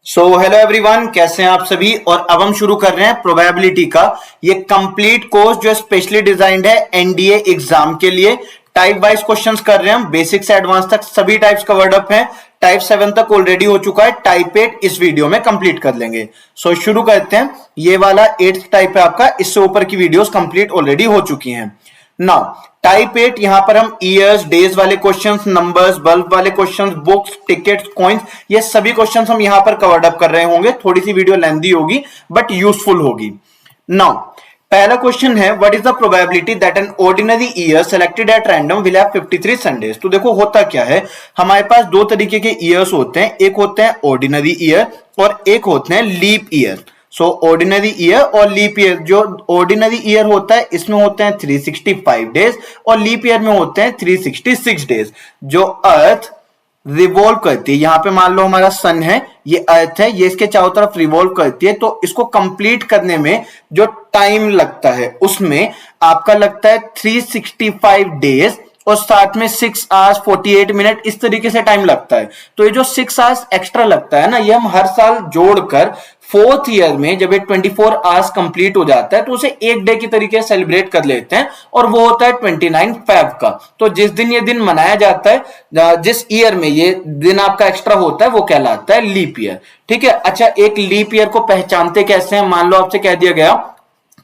So hello everyone, कैसे हैं आप सभी। और अब हम शुरू कर रहे हैं प्रोबेबिलिटी का ये कंप्लीट कोर्स जो स्पेशली डिजाइंड है एनडीए एग्जाम के लिए। टाइप वाइज क्वेश्चंस कर रहे हैं हम, बेसिक से एडवांस तक सभी टाइप्स कवर्ड अप हैं। टाइप 7 तक ऑलरेडी हो चुका है, टाइप 8 इस वीडियो में कंप्लीट कर लेंगे। सो शुरू करते हैं। ये वाला 8th टाइप है आपका, इससे ऊपर की वीडियोस कंप्लीट ऑलरेडी हो चुकी हैं। नाउ टाइप 8, यहां पर हम ईयर्स डेज वाले क्वेश्चंस, नंबर्स, बल्ब वाले क्वेश्चंस, बुक्स, टिकट्स, कॉइन्स, ये सभी क्वेश्चंस हम यहां पर कवर्ड अप कर रहे होंगे। थोड़ी सी वीडियो लेंथी होगी बट यूजफुल होगी। नाउ पहला क्वेश्चन है, what is the probability that an ordinary year selected at random will have 53 Sundays. तो देखो होता क्या है, हमारे पास दो तरीके के ईयर्स होते हैं, एक होते हैं ऑर्डिनरी ईयर और एक होते हैं लीप ईयर। सो ऑर्डिनरी ईयर और लीप ईयर, जो ऑर्डिनरी ईयर होता है इसमें होते हैं 365 डेज और लीप ईयर में होते हैं 366 डेज। जो अर्थ रिवॉल्व करती है, यहां पे मान लो हमारा सन है, ये अर्थ है, ये इसके चारों तरफ रिवॉल्व करती है, तो इसको कंप्लीट करने में जो टाइम लगता है उसमें आपका लगता है 365 डेज और साथ में 6 आवर्स 48 मिनट, इस तरीके से टाइम लगता है। तो ये जो 6 आवर्स एक्स्ट्रा लगता है ना, ये हम हर साल जोड़कर 4th ईयर में जब ये 24 आवर्स कंप्लीट हो जाता है तो उसे एक डे की तरीके से सेलिब्रेट कर लेते हैं और वो होता है 29 फेब का। तो जिस दिन ये दिन मनाया जाता है, जिस ईयर में ये दिन आपका एक्स्ट्रा होता है, वो कहलाता है लीप ईयर। ठीक है। अच्छा, एक लीप ईयर को पहचानते कैसे हैं? मान लो आपसे कह दिया गया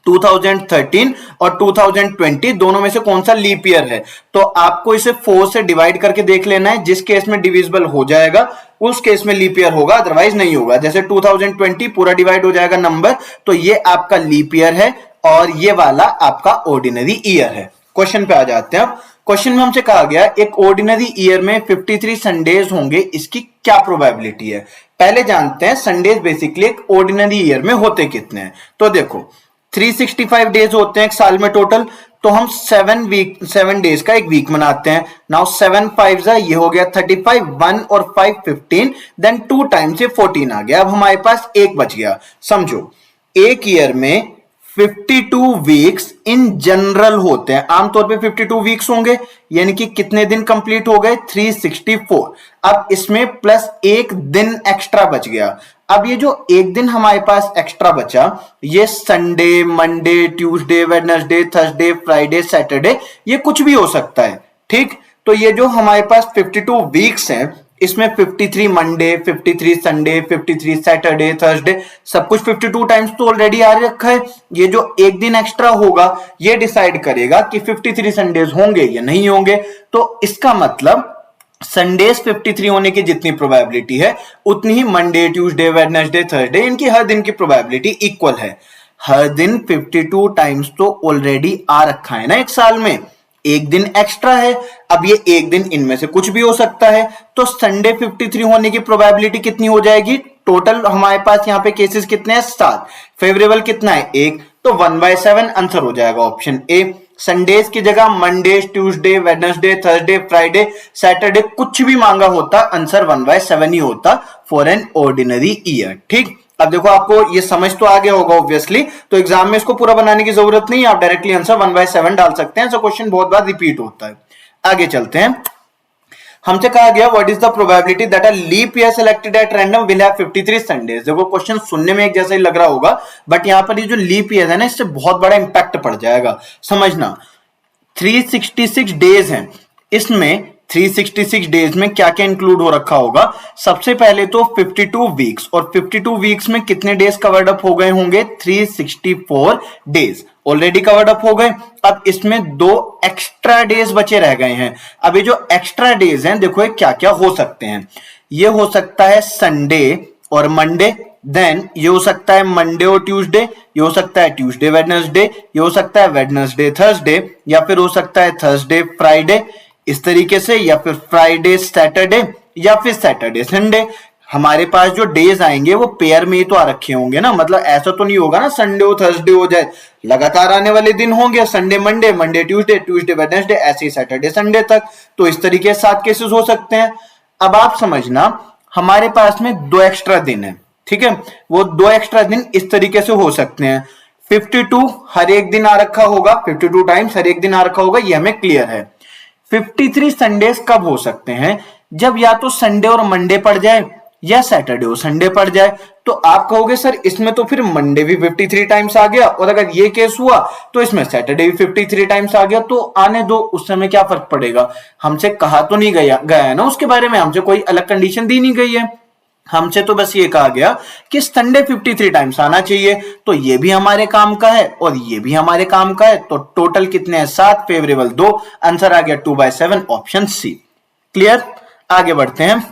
2013 और 2020 दोनों में से कौन सा लीप ईयर है, तो आपको इसे 4 से डिवाइड करके देख लेना है। जिस केस में डिविजिबल हो जाएगा उस केस में लीप ईयर होगा, अदरवाइज नहीं होगा। जैसे 2020 पूरा डिवाइड हो जाएगा नंबर, तो ये आपका लीप ईयर है और ये वाला आपका ऑर्डिनरी ईयर है। क्वेश्चन पे आ जाते हैं। अब क्वेश्चन में हमसे कहा गया एक ऑर्डिनरी ईयर में 53 संडेज होंगे, इसकी क्या प्रोबेबिलिटी है। पहले जानते हैं संडेज बेसिकली एक ऑर्डिनरी ईयर में होते कितने हैं। तो देखो 365 डेज होते हैं एक साल में टोटल, तो हम 7 डेज का एक वीक मनाते हैं। नाउ 7 5 ये हो गया 35, 1 और 5 15, देन 2 टाइम्स ये 14 आ गया। अब हमारे पास एक बच गया। समझो एक ईयर में 52 वीक्स इन जनरल होते हैं, आमतौर पे 52 वीक्स होंगे, यानी कि कितने दिन कंप्लीट हो गए? 364। अब इसमें प्लस एक दिन एक्स्ट्रा बच गया। अब ये जो एक दिन हमारे पास एक्स्ट्रा बचा, ये Sunday, Monday, Tuesday, Wednesday, Thursday, Friday, Saturday, ये कुछ भी हो सकता है। ठीक, तो ये जो हमारे पास 52 वीक्स हैं, इसमें 53 मंडे, 53 संडे, 53 सैटरडे, थर्सडे, सब कुछ 52 टाइम्स तो ऑलरेडी आ रखा है। ये जो एक दिन एक्स्ट्रा होगा ये डिसाइड करेगा कि 53 संडेज होंगे या नहीं होंगे। तो इसका मतलब संडेज 53 होने की जितनी प्रोबेबिलिटी है उतनी ही मंडे, ट्यूसडे, वेडनेसडे, थर्सडे, इनकी हर दिन की प्रोबेबिलिटी इक्वल है। हर दिन 52 टाइम्स तो ऑलरेडी आ रखा है ना एक साल में, एक दिन एक्स्ट्रा है। अब ये एक दिन इनमें से कुछ भी हो सकता है, तो संडे 53 होने की प्रोबेबिलिटी कितनी हो जाएगी? टोटल हमारे पास यहाँ पे केसेस कितने हैं? 7। फेवरेबल कितना है? 1, तो 1/7 आंसर हो जाएगा ऑप्शन ए। संडेज की जगह Monday, Tuesday, Wednesday, Thursday, Friday, Saturday कुछ भी मांगा होता, आंसर 1/7 ही होता फॉर एन ऑर्डिनरी ईयर। ठीक, अब देखो आपको ये समझ तो आ गया होगा ऑब्वियसली, तो एग्जाम में इसको पूरा बनाने की जरूरत नहीं है, आप डायरेक्टली आंसर 1/7 डाल सकते हैं। ऐसा क्वेश्चन बहुत बार रिपीट होता है। आगे चलते हैं। हमसे कहा गया what is the probability that a leap year selected at random will have 53 Sundays. देखो क्वेश्चन सुनने में एक जैसा ही लग रहा होगा, बट यहां पर ये जो लीप ईयर है ना, इससे बहुत बड़ा इंपैक्ट पड़ जाएगा। समझना 366 डेज हैं, इसमें 366 डेज में क्या क्या इंक्लूड हो रखा होगा? सबसे पहले तो 52 वीक्स, और 52 वीक्स में कितने डेज कवर्ड अप हो गए होंगे? 364 डेज ऑलरेडी कवर्ड अप हो गए। अब इसमें 2 एक्स्ट्रा डेज बचे रह गए हैं। अब ये जो एक्स्ट्रा डेज हैं, देखो ये क्या क्या हो सकते हैं। ये हो सकता है संडे और मंडे, देन ये हो सकता है मंडे और ट्यूसडे, ये हो सकता है ट्यूसडे वेडनेसडे, ये हो सकता है वेडनेसडे थर्सडे, या फिर हो सकता है थर्सडे फ्राइडे, इस तरीके से, या फिर फ्राइडे सैटरडे, या फिर सैटरडे संडे। हमारे पास जो डेज आएंगे वो पेयर में ही तो आ रखे होंगे ना, मतलब ऐसा तो नहीं होगा ना संडे और थर्सडे हो जाए, लगातार आने वाले दिन होंगे, Sunday Monday, Monday Tuesday, Tuesday Wednesday, ऐसे ही सैटरडे संडे तक। तो इस तरीके से 7 केसेस हो सकते हैं। अब आप समझना हमारे पास में 2 एक्स्ट्रा दिन है, ठीक है, वो 2 एक्स्ट्रा दिन इस तरीके से हो सकते हैं। 52 हर एक दिन आ रखा होगा, 52 टाइम्स हर एक दिन आ रखा होगा, ये हमें क्लियर है। 53 संडेज कब हो सकते हैं? जब या तो संडे और मंडे पड़ जाए, या सैटरडे और संडे पड़ जाए। तो आप कहोगे सर इसमें तो फिर मंडे भी 53 टाइम्स आ गया, और अगर ये केस हुआ तो इसमें सैटरडे भी 53 टाइम्स आ गया। तो आने दो, उस समय क्या फर्क पड़ेगा, हमसे कहा तो नहीं गया है ना उसके बारे में, हमसे कोई अलग कंडीशन दी नहीं गई है, हमसे तो बस ये कहा गया कि संडे 53 टाइम्स आना चाहिए। तो ये भी हमारे काम का है और ये भी हमारे काम का है। तो टोटल कितने हैं, 7, फेवरेबल 2, आंसर आ गया 2/7, ऑप्शन सी। क्लियर, आगे बढ़ते हैं।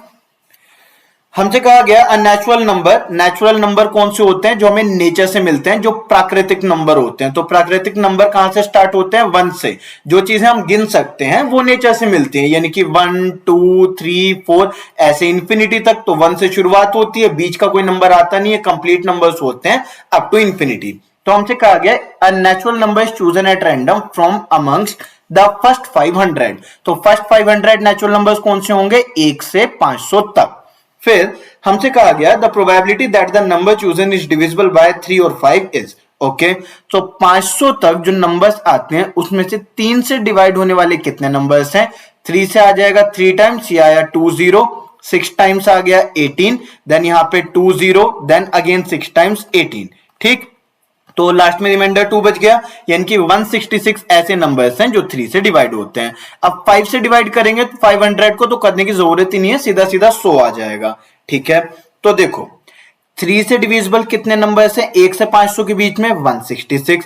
हमसे कहा गया नेचुरल नंबर, नेचुरल नंबर कौन से होते हैं, जो हमें नेचर से मिलते हैं, जो प्राकृतिक नंबर होते हैं। तो प्राकृतिक नंबर कहां से स्टार्ट होते हैं, 1 से। जो चीजें हम गिन सकते हैं वो नेचर से मिलती हैं, यानी कि 1 2 3 4 ऐसे इंफिनिटी तक। तो 1 से शुरुआत होती है, बीच का कोई नंबर आता नहीं है, कंप्लीट नंबर्स होते हैं अप टू इंफिनिटी। तो हमसे कहा गया a natural number is chosen at random from amongst the first 500। तो फर्स्ट 500 नेचुरल नंबर्स कौन से होंगे, 1 से 500 तक। फिर हमसे कहा गया the probability that the number chosen is divisible by 3 और 5 इज ओके। तो 500 तक जो नंबर्स आते हैं उसमें से 3 से डिवाइड होने वाले कितने नंबर्स हैं, 3 से आ जाएगा 3 टाइम्स, ये आया 20, 6 टाइम्स आ गया 18, देन यहां पे 20, देन अगेन 6 टाइम्स 18। ठीक, तो लास्ट में रिमाइंडर 2 बच गया, यानी कि 166 ऐसे नंबर्स हैं जो 3 से डिवाइड होते हैं। अब 5 से डिवाइड करेंगे तो 500 को तो करने की जरूरत ही नहीं है, सीधा सीधा 100 आ जाएगा। ठीक है, तो देखो 3 से डिविजिबल कितने नंबर्स हैं 1 से 500 के बीच में, 166।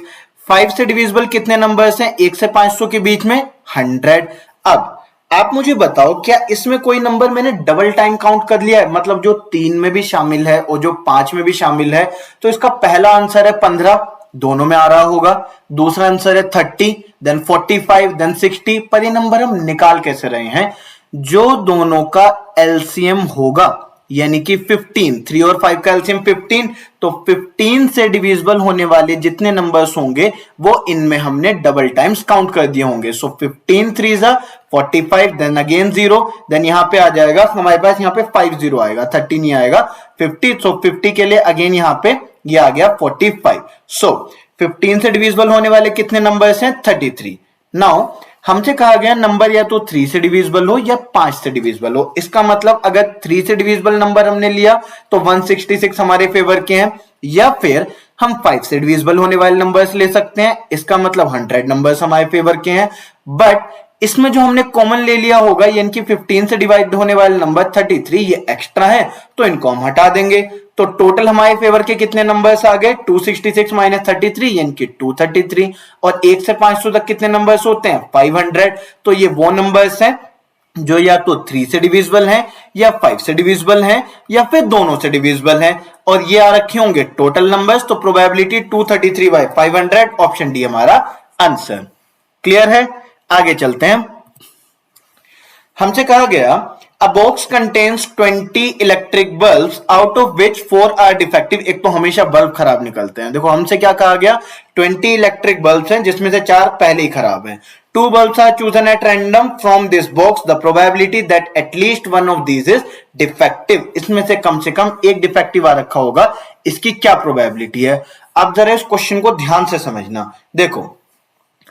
5 से डिविजिबल कितने नंबर्स हैं 1 से 500 के बीच में, 100। अब आप मुझे बताओ क्या इसमें कोई नंबर मैंने डबल टाइम काउंट कर लिया है, मतलब जो 3 में भी शामिल है और जो 5 में भी शामिल है। तो इसका पहला आंसर है 15, दोनों में आ रहा होगा। दूसरा आंसर है 30, देन 45, देन 60। पर ये नंबर हम निकाल कैसे रहे हैं, जो दोनों का एलसीएम होगा, यानी कि 15, 3 और 5 का एलसीएम 15। तो 15 से डिविजिबल होने वाले जितने नंबर्स होंगे वो इनमें हमने डबल टाइम्स काउंट कर दिए होंगे। सो 15 3 45, देन अगेन 0, देन यहां पे आ जाएगा हमारे पास, यहां पे 50 आएगा, 30 नहीं आएगा, 50। सो 50 के लिए अगेन यहां पे ये आ गया 45। सो 15 से डिविजिबल होने वाले कितने नंबर्स हैं, 33। नाउ हमसे कहा गया नंबर या तो 3 से डिविजिबल हो या 5 से डिविजिबल हो। इसका मतलब अगर 3 से डिविजिबल नंबर हमने लिया तो 166 हमारे फेवर के हैं, या फिर हम 5 से डिविजिबल होने वाले नंबर्स ले सकते हैं, इसका मतलब 100 नंबर्स हमारे फेवर के हैं। बट इसमें जो हमने कॉमन ले लिया होगा, यानी कि 15 से डिवाइड होने वाले नंबर 33, ये एक्स्ट्रा है तो इनको हम हटा देंगे। तो टोटल हमारे फेवर के कितने नंबर्स आ गए, 266 माइनस 33 यानी कि 233। और 1 से 500 तक कितने नंबर्स होते हैं, 500। तो ये वो नंबर्स हैं जो या तो 3 से डिविजिबल हैं या 5 से डिविजिबल हैं या फिर दोनों से डिविजिबल हैं, और ये आ रखे होंगे टोटल नंबर्स। तो प्रोबेबिलिटी 233/500, ऑप्शन डी हमारा आंसर। क्लियर है, आगे चलते हैं। हमसे कहा गया a box contains 20 electric bulbs out of which 4 are defective. एक तो हमेशा बल्ब खराब निकलते हैं। देखो हमसे क्या कहा गया, 20 इलेक्ट्रिक बल्ब्स हैं जिसमें से 4 पहले ही खराब हैं। 2 bulbs are chosen at random from this box. The probability that at least one of these is defective. इसमें से कम एक डिफेक्टिव आ रखा होगा, इसकी क्या प्रोबेबिलिटी है। अब जरा इस क्वेश्चन को ध्यान से समझना। देखो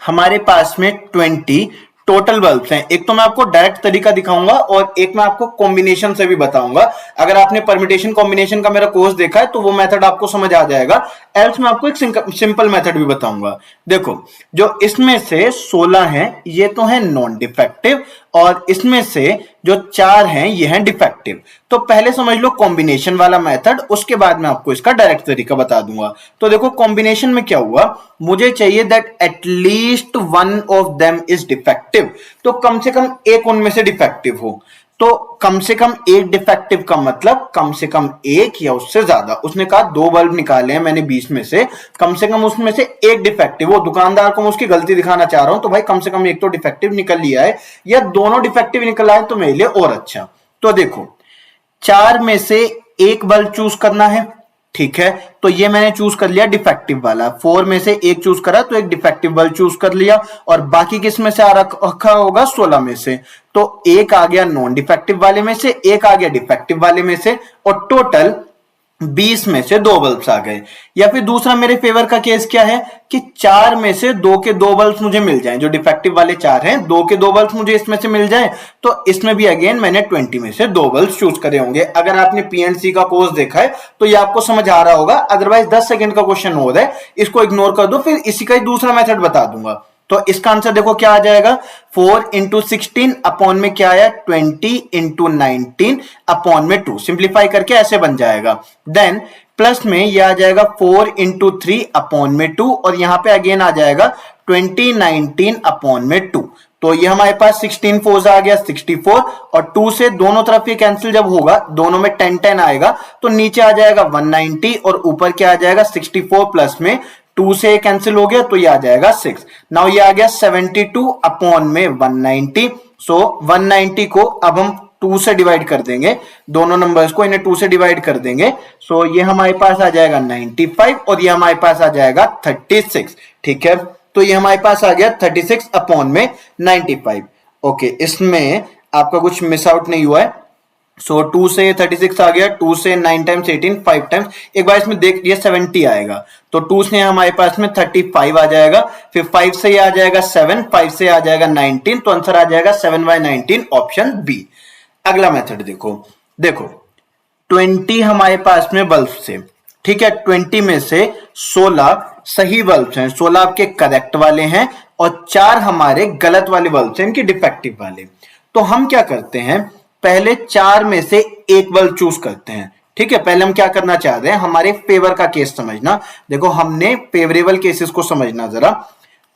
हमारे पास में 20 टोटल बल्ब्स हैं। एक तो मैं आपको डायरेक्ट तरीका दिखाऊंगा और एक मैं आपको कॉम्बिनेशन से भी बताऊंगा। अगर आपने परम्यूटेशन कॉम्बिनेशन का मेरा कोर्स देखा है तो वो मेथड आपको समझ आ जाएगा, एल्स मैं आपको एक सिंपल मेथड भी बताऊंगा। देखो जो इसमें से 16 हैं ये तो है नॉन डिफेक्टिव, और इसमें से जो 4 हैं ये हैं डिफेक्टिव। तो पहले समझ लो कॉम्बिनेशन वाला मेथड, उसके बाद मैं आपको इसका डायरेक्ट तरीका बता दूंगा। तो देखो कॉम्बिनेशन में क्या हुआ, मुझे चाहिए that at least one of them is defective. तो कम से कम एक उनमें से डिफेक्टिव हो। तो कम से कम एक डिफेक्टिव का मतलब कम से कम एक या उससे ज्यादा। उसने कहा 2 बल्ब निकाले हैं मैंने 20 में से, कम से कम उसमें से एक डिफेक्टिव हो। दुकानदार को मैं उसकी गलती दिखाना चाह रहा हूं तो भाई कम से कम एक तो डिफेक्टिव निकल लिया है, या दोनों डिफेक्टिव निकल आए तो मेरे लिए और अच्छा। तो देखो 4 में से एक बल्ब चूज करना है, ठीक है, तो ये मैंने चूज कर लिया डिफेक्टिव वाला। 4 में से एक चूज करा तो एक डिफेक्टिव बल्ब चूज कर लिया, और बाकी किस में से आ रखा होगा, 16 में से। तो एक आ गया नॉन डिफेक्टिव वाले में से, एक आ गया डिफेक्टिव वाले में से, और टोटल 20 में से 2 बल्ब्स आ गए। या फिर दूसरा मेरे फेवर का केस क्या है कि 4 में से 2 के 2 बल्ब्स मुझे मिल जाएं, जो डिफेक्टिव वाले 4 हैं 2 के 2 बल्ब्स मुझे इसमें से मिल जाएं, तो इसमें भी अगेन मैंने 20 में से 2 बल्ब्स चूज करे होंगे। अगर आपने पीएनसी का कोर्स देखा है तो ये आपको समझ आ रहा होगा, अदरवाइज 10 सेकंड का क्वेश्चन हो रहा है, इसको इग्नोर कर दो, फिर इसी का ही दूसरा मेथड बता दूंगा। तो इसका आंसर देखो क्या आ जाएगा, 4 इंटू 16 अपॉन में क्या आया 20 इंटू 19 अपॉन में 2, सिंप्लीफाई करके ऐसे बन जाएगा। देन प्लस में ये आ जाएगा 4 इंटू 3 अपॉन में 2, और यहां पे अगेन आ जाएगा 20 19 अपॉन में 2। तो ये हमारे पास 16 फोर्स आ गया 64, और 2 से दोनों तरफ ये कैंसिल जब होगा, दोनों में 10 10 आएगा, तो नीचे आ जाएगा 190 और ऊपर क्या आ जाएगा 64, प्लस में 2 से कैंसिल हो गया तो ये आ जाएगा 6। नाउ ये आ गया 72 अपॉन में 190। सो 190 को अब हम 2 से डिवाइड कर देंगे, दोनों नंबर्स को इन्हें 2 से डिवाइड कर देंगे। सो ये हमारे पास आ जाएगा 95 और ये हमारे पास आ जाएगा 36। ठीक है, तो ये हमारे पास आ गया 36 अपॉन में 95। ओके, इसमें आपका कुछ मिस आउट नहीं हुआ है। सो 2 से 36 आ गया, 2 से 9 टाइम्स 18, 5 टाइम्स, एक बार इसमें देख लिया 70 आएगा, तो 2 से हमारे पास में 35 आ जाएगा, फिर 5 से ये आ जाएगा 7, 5 से आ जाएगा 19, तो आंसर आ जाएगा 7/19 ऑप्शन बी। अगला मेथड देखो, देखो 20 हमारे पास में बल्ब से, ठीक है, 20 में से 16 सही बल्ब हैं, 16 आपके करेक्ट वाले हैं और 4 हमारे गलत वाले बल्ब हैं, इनके डिफेक्टिव वाले। तो हम क्या करते हैं, पहले 4 में से एक बल्ब चूज करते हैं। ठीक है, पहले हम क्या करना चाह रहे हैं, हमारे फेवर का केस समझना। देखो हमने फेवरेबल केसेस को समझना जरा।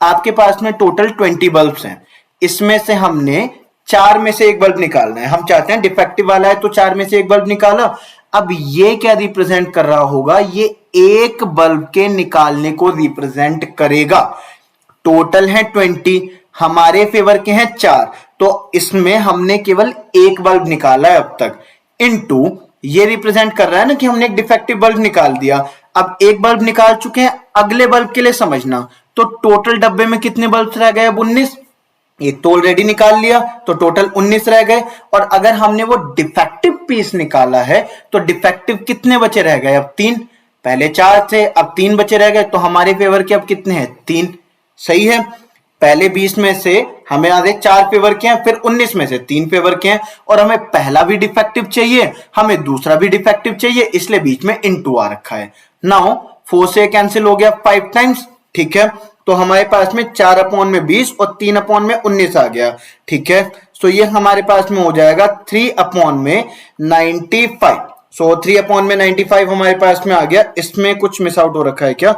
आपके पास में टोटल 20 बल्ब्स हैं, इसमें से हमने 4 में से एक बल्ब निकालना है। हम चाहते हैं डिफेक्टिव वाला है तो 4 में से एक बल्ब निकाला। अब ये क्या रिप्रेजेंट कर रहा होगा, ये एक बल्ब के निकालने को रिप्रेजेंट करेगा। टोटल है 20, हमारे फेवर के हैं 4, तो इसमें हमने केवल एक बल्ब निकाला है अब तक, इनटू ये रिप्रेजेंट कर रहा है ना कि हमने एक डिफेक्टिव बल्ब निकाल दिया। अब एक बल्ब निकाल चुके हैं, अगले बल्ब के लिए समझना, तो टोटल डब्बे में कितने बल्ब रह गए, अब 19। एक तो ऑलरेडी निकाल लिया तो टोटल 19 रह गए, और अगर हमने वो डिफेक्टिव पीस निकाला है तो डिफेक्टिव कितने बचे रह गए, अब 3। पहले 4 थे, अब 3 बचे रह गए, तो हमारे फेवर के अब कितने हैं, 3। सही है, पहले 20 में से हमें आधे 4 फेवर के हैं, फिर 19 में से 3 फेवर के हैं, और हमें पहला भी डिफेक्टिव चाहिए, हमें दूसरा भी डिफेक्टिव चाहिए, इसलिए बीच में इनटू आ रखा है। नाउ 4 से कैंसिल हो गया 5 टाइम्स। ठीक है, तो हमारे पास में 4 अपॉन में 20 और 3 अपॉन में 19 आ गया। ठीक है, तो ये हमारे पास में हो जाएगा 3 अपॉन में 95। सो 3 अपॉन में 95 हमारे पास में आ गया। इसमें कुछ मिस आउट हो रखा है क्या,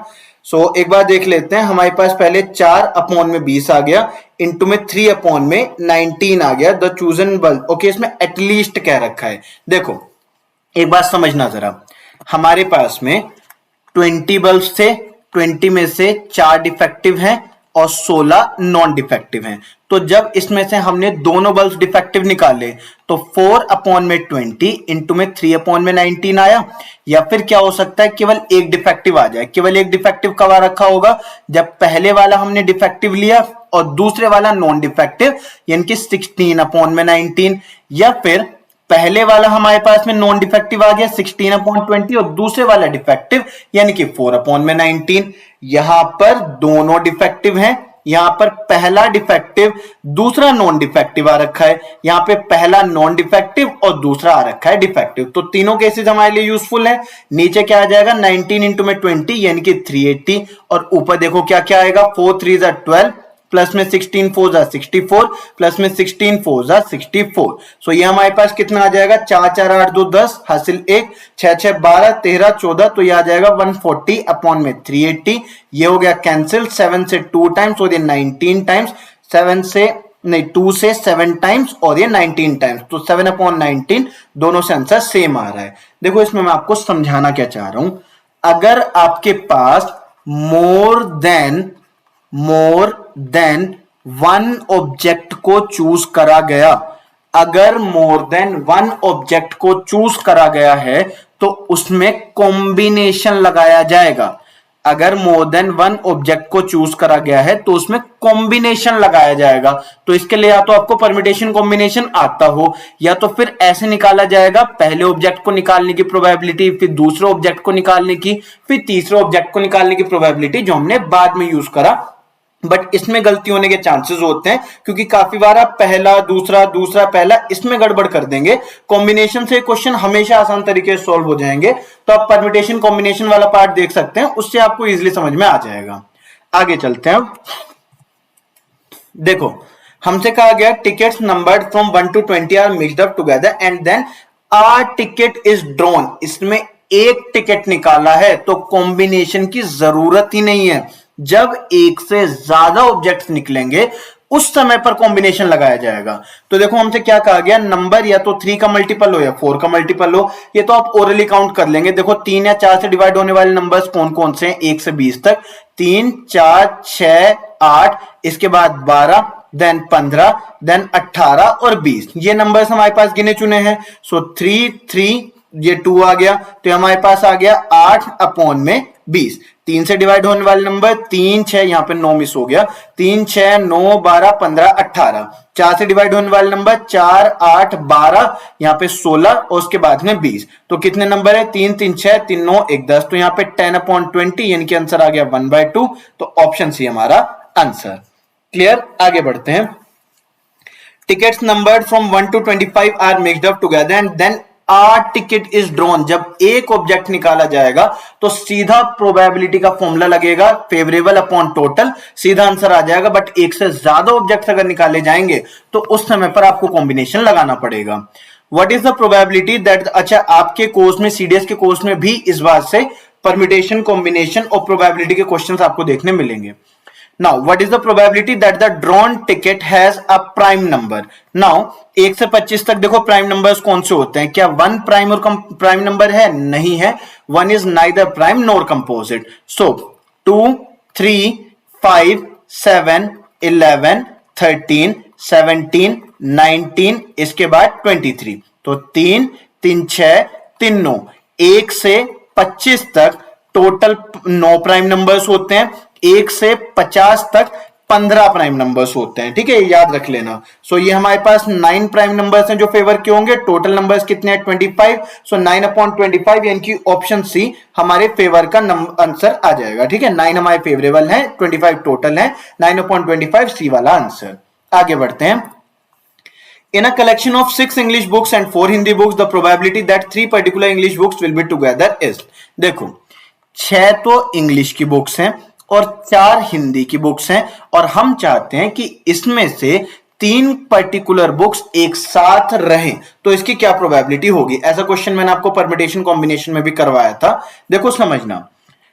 सो एक बार देख लेते हैं। हमारे पास पहले 4 अपॉन में 20 आ गया, इंटू में 3 अपॉन में 19 आ गया, द चूजन बल्ब। ओके, इसमें एटलीस्ट कह रखा है। देखो एक बात समझना जरा, हमारे पास में 20 बल्ब थे, 20 में से 4 डिफेक्टिव हैं और 16 नॉन डिफेक्टिव हैं। तो जब इसमें से हमने दोनों बल्ब डिफेक्टिव निकाले तो 4 अपॉन में 20 इंटू में 3 अपॉन में 19 आया। या फिर क्या हो सकता है, केवल एक डिफेक्टिव आ जाए। केवल एक डिफेक्टिव कब आ रखा होगा, जब पहले वाला हमने डिफेक्टिव लिया और दूसरे वाला नॉन डिफेक्टिव, यानी कि 16 अपॉन में 19। या फिर पहले वाला हमारे पास में नॉन डिफेक्टिव आ गया 16 अपॉन 20 और दूसरे वाला डिफेक्टिव यानी कि 4 अपॉन में 19। यहां पर दोनों डिफेक्टिव हैं, यहां पर पहला डिफेक्टिव दूसरा नॉन डिफेक्टिव आ रखा है, यहां पे पहला नॉन डिफेक्टिव और दूसरा आ रखा है डिफेक्टिव। तो तीनों केसेस हमारे लिए यूजफुल है। नीचे क्या आ जाएगा 19 इंटू में 20 यानी कि 380, और ऊपर देखो क्या क्या आएगा 4 3 12 प्लस में 16 4 64 प्लस में 16 4 64। सो ये हमारे पास कितना आ जाएगा 4 4 8 2 10 हासिल 1 6 6 12 13 14, तो ये आ जाएगा 140 अपॉन में 380। ये हो गया कैंसिल, 7 से 2 टाइम्स और ये 19 टाइम्स, 7 से नहीं 2 से 7 टाइम्स और ये 19 टाइम्स, तो 7 अपॉन 19 दोनों से आंसर सेम आ रहा है। देखो इसमें मैं आपको समझाना क्या चाह रहा हूं, अगर आपके पास मोर देन वन ऑब्जेक्ट को चूज करा गया, अगर मोर देन वन ऑब्जेक्ट को चूज करा गया है तो उसमें कॉम्बिनेशन लगाया जाएगा। अगर मोर देन वन ऑब्जेक्ट को चूज करा गया है तो उसमें कॉम्बिनेशन लगाया जाएगा। तो इसके लिए या तो आपको परम्यूटेशन कॉम्बिनेशन आता हो, या तो फिर ऐसे निकाला जाएगा, पहले ऑब्जेक्ट को निकालने की प्रोबेबिलिटी, फिर दूसरे ऑब्जेक्ट को निकालने की, फिर तीसरे ऑब्जेक्ट को निकालने की प्रोबेबिलिटी, जो हमने बाद में यूज करा। बट इसमें गलती होने के चांसेस होते हैं क्योंकि काफी बार आप पहला दूसरा दूसरा पहला इसमें गड़बड़ कर देंगे। कॉम्बिनेशन से क्वेश्चन हमेशा आसान तरीके से सॉल्व हो जाएंगे। तो आप परम्यूटेशन कॉम्बिनेशन वाला पार्ट देख सकते हैं, उससे आपको इजीली समझ में आ जाएगा। आगे चलते हैं। देखो, हमसे कहा गया tickets numbered from 1 to 20 are mixed up together and then a ticket is drawn. इसमें एक टिकट निकाला है तो कॉम्बिनेशन की जरूरत ही नहीं है। जब एक से ज्यादा ऑब्जेक्ट्स निकलेंगे उस समय पर कॉम्बिनेशन लगाया जाएगा। तो देखो, हमसे क्या कहा गया, नंबर या तो 3 का मल्टीपल हो या 4 का मल्टीपल हो। ये तो आप ओरली काउंट कर लेंगे। देखो, 3 या 4 से डिवाइड होने वाले नंबर्स कौन कौन से हैं 1 से 20 तक। 3, 4, 6, 8, इसके बाद 12, देन 15, देन 18 और 20। ये नंबर्स हमारे पास गिने चुने हैं। सो 3, 3, ये 2 आ गया, तो हमारे पास आ गया 8 अपॉन में 20। 3 से डिवाइड होने वाले नंबर 3, 6, यहां पे 9 मिस हो गया। 3, 6, 9, 12, 15, 18। 4 से डिवाइड होने वाले नंबर 4, 8, 12, यहां पे 16 और उसके बाद में 20। तो कितने नंबर है, 3, 3, 6, 3, 9, 1, 10। तो यहां पे 10 अपॉन 20 यानी कि आंसर आ गया 1/2। तो ऑप्शन सी हमारा आंसर। क्लियर, आगे बढ़ते हैं। Tickets numbered from 1 to 25 are mixed up together and then a ticket is drawn. जब एक ऑब्जेक्ट निकाला जाएगा तो सीधा प्रोबेबिलिटी का फॉर्मूला लगेगा, फेवरेबल अपॉन टोटल, सीधा आंसर आ जाएगा। बट एक से ज्यादा ऑब्जेक्ट अगर निकाले जाएंगे तो उस समय पर आपको कॉम्बिनेशन लगाना पड़ेगा। What is the probability that, अच्छा, आपके कोर्स में, सीडीएस के कोर्स में भी इस बात से परम्यूटेशन, कॉम्बिनेशन और प्रोबेबिलिटी के क्वेश्चंस आपको देखने मिलेंगे। Now, what is the probability that the drawn ticket has a prime number? Now, 1 से 25 तक देखो प्राइम नंबर्स कौन से होते हैं। क्या 1 प्राइम और प्राइम नंबर है? नहीं है। 1 is neither prime nor composite. So, 2, 3, 5, 7, 11, 13, 17, 19, इसके बाद 23। तो 3, 3, 6, 3, 9, 1 से 25 तक टोटल 9 प्राइम नंबर्स होते हैं। 1 से 50 तक 15 प्राइम नंबर्स होते हैं। ठीक है, याद रख लेना। सो ये हमारे पास 9 प्राइम नंबर्स हैं जो फेवर के होंगे। टोटल नंबर्स कितने हैं, 25। सो 9 अपॉन 25 यानी कि ऑप्शन सी हमारे फेवर का आंसर आ जाएगा। ठीक है, 9 हमारे फेवरेबल है, 25 टोटल है। 9 अपॉन 25 सी वाला आंसर। आगे बढ़ते हैं। In a collection of 6 English books and 4 Hindi books, the probability that 3 particular English books will be together is। देखो, 6 तो इंग्लिश की बुक्स हैं और 4 हिंदी की बुक्स हैं, और हम चाहते हैं कि इसमें से 3 पर्टिकुलर बुक्स एक साथ रहें। तो इसकी क्या प्रोबेबिलिटी होगी? ऐसा क्वेश्चन मैंने आपको परम्यूटेशन कॉम्बिनेशन में भी करवाया था। देखो, समझना,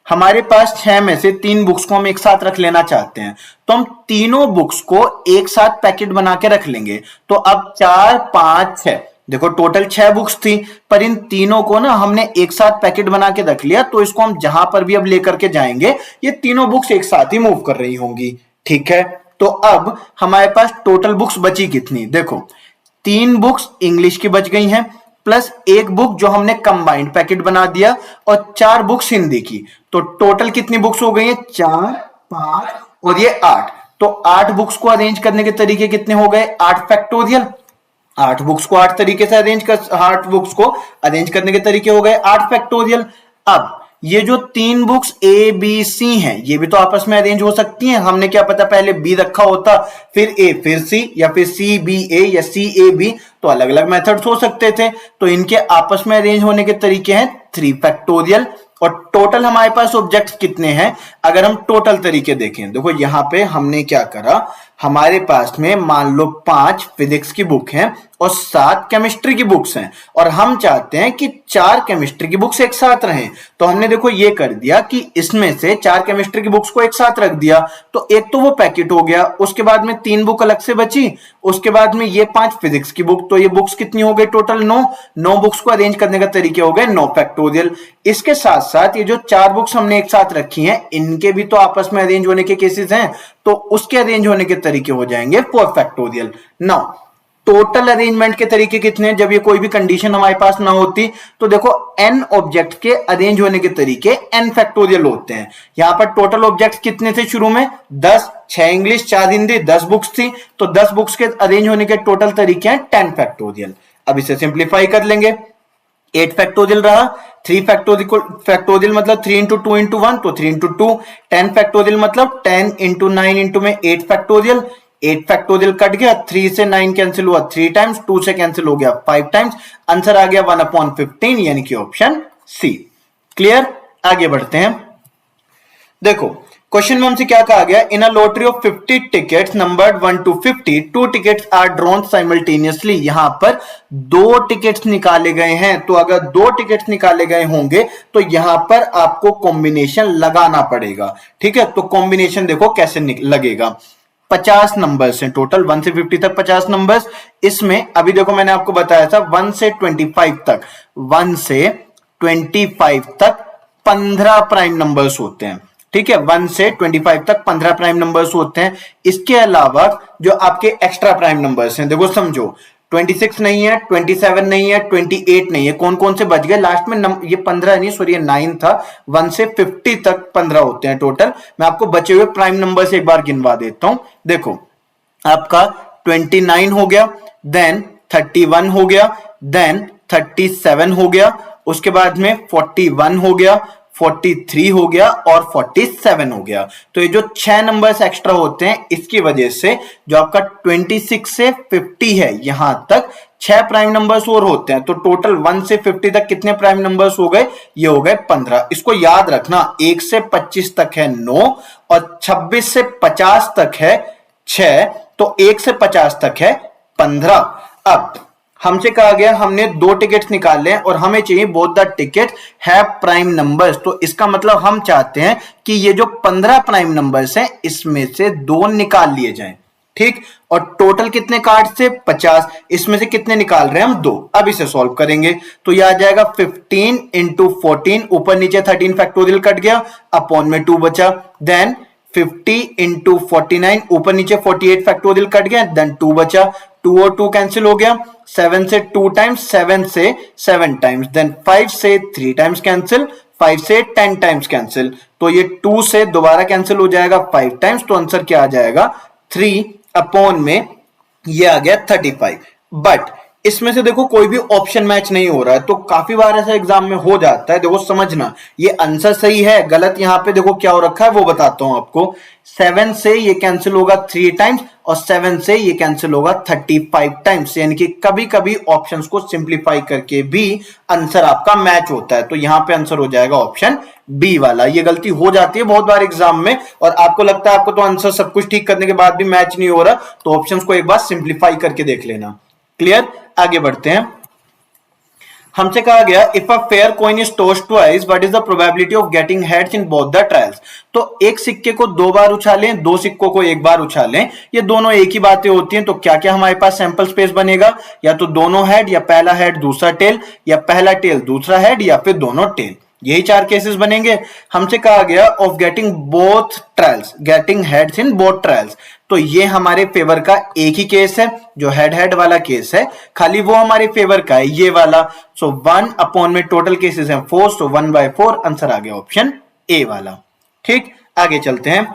हमारे पास 6 में से 3 बुक्स को हम एक साथ रख लेना चाहते हैं, तो हम तीनों बुक्स को एक साथ पैकेट बना के रख लेंगे। तो अब 4, 5, 6, देखो टोटल 6 बुक्स थी, पर इन तीनों को ना हमने एक साथ पैकेट बना के रख लिया। तो इसको हम जहां पर भी अब लेकर के जाएंगे, ये तीनों बुक्स एक साथ ही मूव कर रही होंगी। ठीक है, तो अब हमारे पास टोटल बुक्स बची कितनी? देखो, 3 बुक्स इंग्लिश की बच गई हैं, प्लस 1 बुक जो हमने कंबाइंड पैकेट बना दिया, और 4 बुक्स हिंदी की। तो टोटल कितनी बुक्स हो गई हैं? 4, 5 और ये 8। तो 8 बुक्स को अरेंज करने के तरीके कितने हो गए? 8 फैक्टोरियल। 8 बुक्स को 8 तरीके से 8 बुक्स को अरेंज करने के तरीके हो गए 8 फैक्टोरियल। अब ये जो 3 बुक्स ए बी सी हैं, ये भी तो आपस में अरेंज हो सकती हैं। हमने क्या पता पहले बी रखा होता, फिर ए, फिर सी, या फिर सी बी ए या सी ए बी, तो अलग अलग मेथड्स हो सकते थे। तो इनके आपस में अरेंज होने के तरीके हैं 3 फैक्टोरियल। और टोटल हमारे पास ऑब्जेक्ट्स कितने हैं? अगर हम टोटल तरीके देखें, देखो यहां पे हमने क्या करा, हमारे पास में मान लो 5 फिजिक्स की बुक हैं और 7 केमिस्ट्री की बुक्स हैं, और हम चाहते हैं कि 4 केमिस्ट्री की बुक्स एक साथ रहें। तो हमने देखो ये कर दिया कि इसमें से 4 केमिस्ट्री की बुक्स को एक साथ रख दिया, तो एक तो वो पैकेट हो गया, उसके बाद में 3 बुक अलग से बची, उसके बाद में ये 5 फिजिक्स की बुक। तो ये बुक्स कितनी हो गई टोटल? 9 बुक्स को अरेंज करने का तरीके हो गए 9 फैक्टोरियल। इसके साथ साथ ये जो 4 बुक्स हमने एक साथ रखी हैं, इनके भी तो आपस में अरेंज होने के केसेस हैं, तो उसके अरेंज होने के तरीके हो जाएंगे 4 फैक्टोरियल। नाउ टोटल अरेंजमेंट के तरीके कितने हैं जब ये कोई भी कंडीशन हमारे पास ना होती? तो देखो n ऑब्जेक्ट के अरेंज होने के तरीके n फैक्टोरियल होते हैं। यहां पर टोटल ऑब्जेक्ट्स कितने थे शुरू में? 10, 6 इंग्लिश 4 हिंदी 10 बुक्स थी, तो 10 बुक्स के अरेंज होने के टोटल तरीके हैं 10 फैक्टोरियल। अब इसे सिंप्लीफाई कर लेंगे। 8 फैक्टोरियल रहा, 3 फैक्टोरियल मतलब 3 इंटू 2 इंटू 1 तो 3 इंटू 2, 10 फैक्टोरियल मतलब 10 इंटू 9 इंटू में 8 फैक्टोरियल, 8 फैक्टोरियल कट गया, 3 से 9 कैंसिल हुआ 3 टाइम्स, 2 से कैंसिल हो गया 5 टाइम्स, आंसर आ गया 1/15 यानी कि ऑप्शन सी। क्लियर? आगे बढ़ते हैं। देखो क्वेश्चन में हमसे क्या कहा गया? In a lottery of 50 tickets numbered 1 to 50, 2 tickets are drawn simultaneously. यहां पर 2 टिकट्स निकाले गए हैं, तो अगर 2 टिकट्स निकाले गए होंगे तो यहां पर आपको कॉम्बिनेशन लगाना पड़ेगा। ठीक है, तो कॉम्बिनेशन देखो कैसे लगेगा। 50 नंबर्स हैं टोटल, 1 से 50 तक 50 नंबर्स। इसमें अभी देखो मैंने आपको बताया था 1 से 25 तक, 1 से 25 तक 15 प्राइम नंबर्स होते हैं। ठीक है, 1 से 25 तक 15 प्राइम नंबर्स होते हैं। इसके अलावा जो आपके एक्स्ट्रा प्राइम नंबर्स हैं, देखो समझो 26 नहीं है, 27 नहीं है, 28 नहीं है, कौन कौन से बच गए लास्ट में? ये 15 नहीं, सॉरी ये 9 था। 1 से 50 तक 15 होते हैं टोटल। मैं आपको बचे हुए प्राइम नंबर से एक बार गिनवा देता हूं। देखो आपका 29 हो गया, देन 31 हो गया, देन 37 हो गया, उसके बाद में 41 हो गया, 43 हो गया और 47 हो गया। तो ये जो 6 नंबर्स एक्स्ट्रा होते हैं, इसकी वजह से जो आपका 26 से 50 है यहां तक 6 प्राइम नंबर्स और होते हैं। तो टोटल 1 से 50 तक कितने प्राइम नंबर्स हो गए? ये हो गए 15। इसको याद रखना, 1 से 25 तक है 9 और 26 से 50 तक है 6, तो 1 से 50 तक है 15। अब हमसे कहा गया हमने 2 टिकट्स निकाले और हमें चाहिए both the ticket have prime numbers. तो इसका मतलब हम चाहते हैं कि ये जो 15 प्राइम नंबर्स हैं इसमें से 2 निकाल लिए जाएं। ठीक, और टोटल कितने कार्ड से? 50, इसमें से कितने निकाल रहे हैं हम? 2। अब इसे सॉल्व करेंगे तो यह आ जाएगा 15 इंटू 14, ऊपर नीचे 13 फैक्टोरियल कट गया, अपॉन में 2 बचा, देन 50 इंटू 49, ऊपर नीचे 48 फैक्टोरियल कट गया, देन 2 बचा, 2 और 2 कैंसिल हो गया, 7 से 2 टाइम्स, 7 से 7 टाइम्स, देन 5 से 3 टाइम्स कैंसिल, 5 से 10 टाइम्स कैंसिल, तो ये 2 से दोबारा कैंसिल हो जाएगा 5 टाइम्स, तो आंसर क्या आ जाएगा? 3 अपॉन में ये आ गया 35। बट इसमें से देखो कोई भी ऑप्शन मैच नहीं हो रहा है, तो काफी बार ऐसा एग्जाम में हो जाता है। देखो समझना, ये आंसर सही है गलत यहां पे देखो क्या हो रखा है वो बताता हूं आपको। 7 से ये कैंसिल होगा 3 टाइम्स और 7 से ये कैंसिल होगा 35 टाइम्स, यानी कि कभी कभी ऑप्शंस को सिंप्लीफाई करके भी आंसर आपका मैच होता है। तो यहां पे आंसर हो जाएगा ऑप्शन बी वाला। ये गलती हो जाती है बहुत बार एग्जाम में, और आपको लगता है आपको तो आंसर सब कुछ ठीक करने के बाद भी मैच नहीं हो रहा, तो ऑप्शंस को एक बार सिंप्लीफाई करके देख लेना। क्लियर? आगे बढ़ते हैं। हमसे कहा गया if a fair coin is tossed twice what is the probability of getting heads in both the trials. तो एक सिक्के को 2 बार उछालें, 2 सिक्कों को 1 बार उछालें, ये दोनों एक ही बातें होती हैं। तो क्या क्या हमारे पास सैंपल स्पेस बनेगा? या तो दोनों हेड, या पहला हेड दूसरा टेल, या पहला टेल दूसरा हेड, या फिर दोनों टेल। यही 4 केसेस बनेंगे। हमसे कहा गया of getting both trials, getting heads in both trials, तो ये हमारे फेवर का एक ही केस है, जो हेड हेड वाला केस है, खाली वो हमारे फेवर का है ये वाला। सो 1 अपॉन में टोटल केसेस हैं 4, सो 1/4 आंसर आ गया ऑप्शन ए वाला। ठीक, आगे चलते हैं।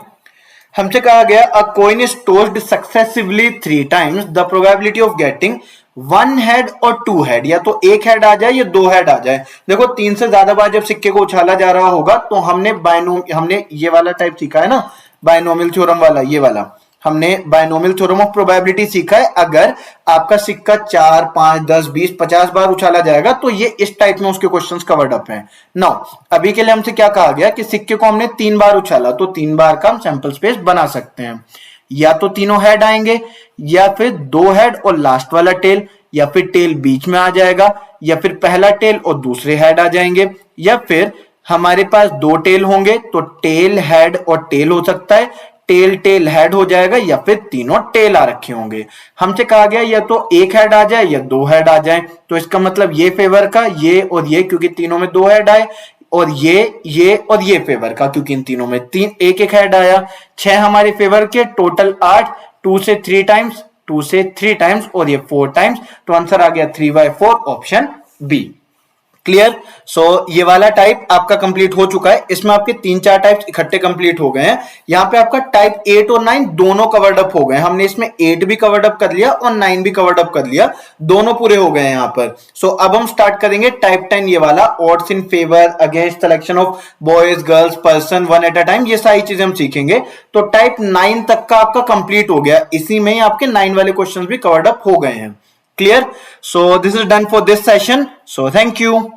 हमसे कहा गया अ coin is tossed successively 3 times, the probability of getting 1 head और 2 हेड, या तो 1 हेड आ जाए या 2 हेड आ जाए। देखो 3 से ज्यादा बार जब सिक्के को उछाला जा रहा होगा तो हमने ये वाला टाइप सीखा है ना, बायनोमियल थ्योरम वाला, ये वाला हमने बायनोमियल थ्योरम ऑफ प्रोबेबिलिटी सीखा है। अगर आपका सिक्का 4, 5, 10, 20, 50 बार उछाला जाएगा तो ये इस टाइप में उसके क्वेश्चंस कवर्ड अप हैं। नाउ अभी के लिए हमसे क्या कहा गया कि सिक्के को हमने 3 बार उछाला, तो 3 बार का हम सैंपल स्पेस बना सकते हैं। या तो तीनों हेड आएंगे, या फिर 2 हेड और लास्ट वाला टेल, या फिर टेल बीच में आ जाएगा, या फिर पहला टेल और दूसरे हेड आ जाएंगे, या फिर हमारे पास 2 टेल होंगे तो टेल हेड और टेल हो सकता है, टेल टेल हेड हो जाएगा, या फिर तीनों टेल आ रखे होंगे। हमसे कहा गया या तो 1 हेड आ जाए या 2 हेड आ जाए, तो इसका मतलब ये फेवर का, ये और ये, क्योंकि तीनों में 2 हेड आए, और ये और ये फेवर का, क्योंकि इन तीनों में 1 1 हेड आया। 6 हमारे फेवर के, टोटल 8, 2 से 3 टाइम्स 2 से 3 टाइम्स और ये 4 टाइम्स, तो आंसर आ गया 3/4 ऑप्शन बी। क्लियर। सो ये वाला टाइप आपका कंप्लीट हो चुका है। इसमें आपके 3-4 टाइप्स इकट्ठे कंप्लीट हो गए हैं। यहां पे आपका टाइप 8 और 9 दोनों कवर्ड अप हो गए। हमने इसमें 8 भी कवर्ड अप कर लिया और 9 भी कवर्ड अप कर लिया, दोनों पूरे हो गए हैं यहां पर। सो अब हम स्टार्ट करेंगे टाइप 10, ये वाला odds in favour, against selection of boys girls person one at a time, ये सारी चीजें हम सीखेंगे। तो टाइप 9 तक का आपका कंप्लीट हो गया, इसी में ही आपके 9 वाले क्वेश्चन भी कवर्ड अप हो गए हैं। Clear? So this is done for this session. So thank you.